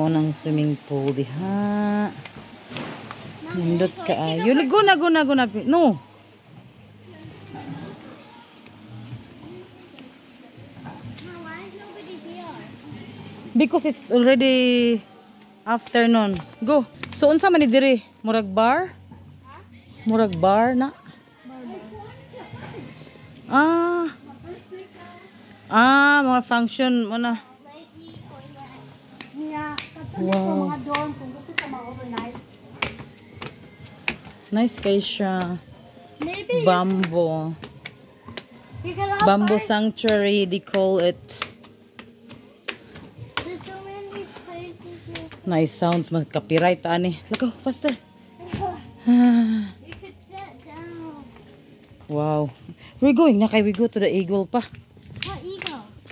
ng swimming pool diha. Nindot ka ayo. Guna. No. Because it's already afternoon. Go. So unsa man ni diri? Murag bar? Murag bar na? Mga function mo na. Wow. Nice kay siya. Bamboo. Bamboo sanctuary, they call it. Nice sounds. Mag-copyright ani. Lakaw, faster. Wow. We're going na kay we go to the eagle pa. What eagles?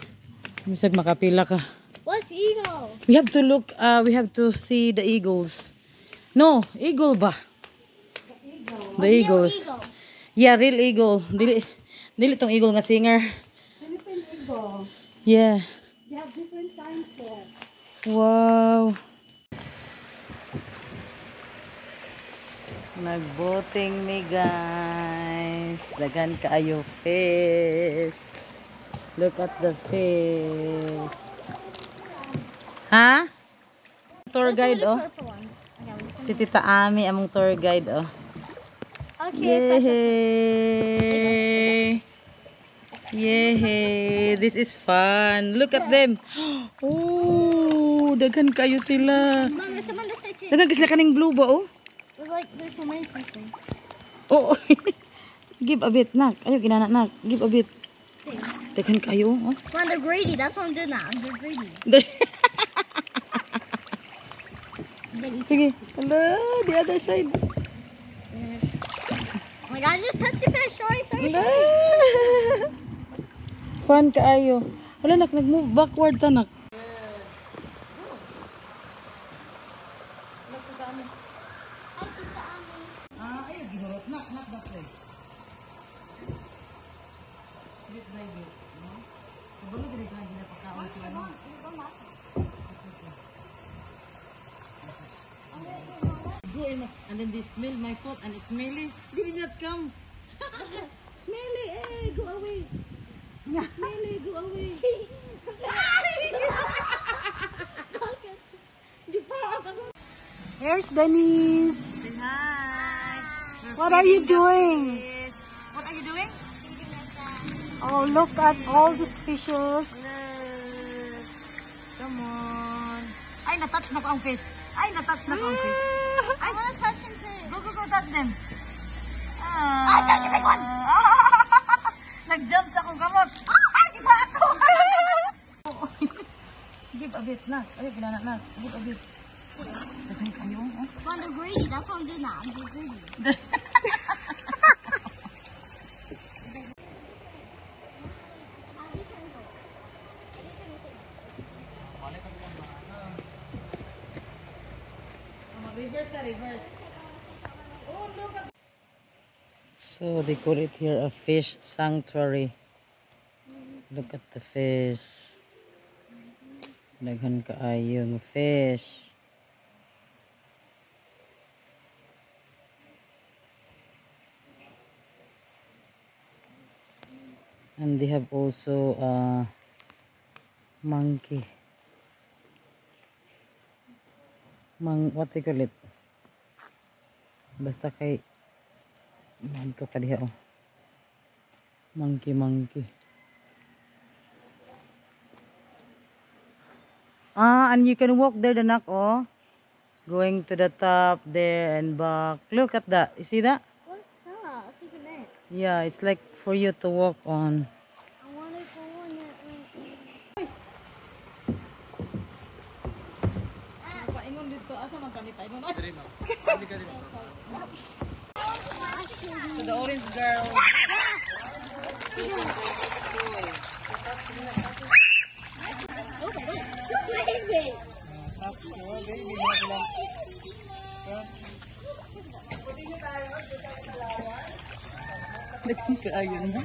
Misag makapila ka. What's eagle? We have to look, we have to see the eagles. No, eagle ba? The eagles. Eagle. Yeah, real eagle. Dili tong eagle nga singer. Philippine eagle. Yeah. They have different signs there. Wow. Nagboating mi guys. Daghan kaayo fish. Look at the fish. Ha? Tour guide oh. Si Tita Ami among tour guide oh. Yay! Yay! This is fun. Look at them. Oh, daghan kayo sila. Daghan sila kaning blue ba oh? There's so many people. Oh, give a bit, nak. Ayo, ginana, nak. Give a bit. Daghan kayo, oh. Well, they're greedy. That's what I'm doing now. They're greedy. Sige. Hello, the other side. Oh my God, I just touched your fish. Sorry. Fun kaayo. Wala, nak. Nag-move backward ta, nak. And then they smell my foot and it's smelly. They did not come. Smelly, hey, go away. Smelly, go away. Here's Denise. Hi. What are you doing? What are you doing? Oh, look at all these fishes. Come on. Ay, na-touch na ko ang fish. Ay, na-touch na ko ang fish. I want to touch him too. Go, touch them. I touched the big one. Nag-jump sa akong kamot. Iba ako. Give a bit, nak. Ay, ginana, nak. Give a bit. Daghan kayo, oh. Well, they're greedy. That's what I'm doing now. They're greedy. Reverse. Oh, look at. So they call it here a fish sanctuary. Look at the fish. Daghan kaayong fish. And they have also a monkey. What they call it? Basta kay ko kadiha oh. Monkey. And you can walk there, the knock, oh. Going to the top there and back. Look at that. You see that? What's up? Look at that. Yeah, it's like for you to walk on. I want to go on that. So the orange girl. Nagkikaayon na.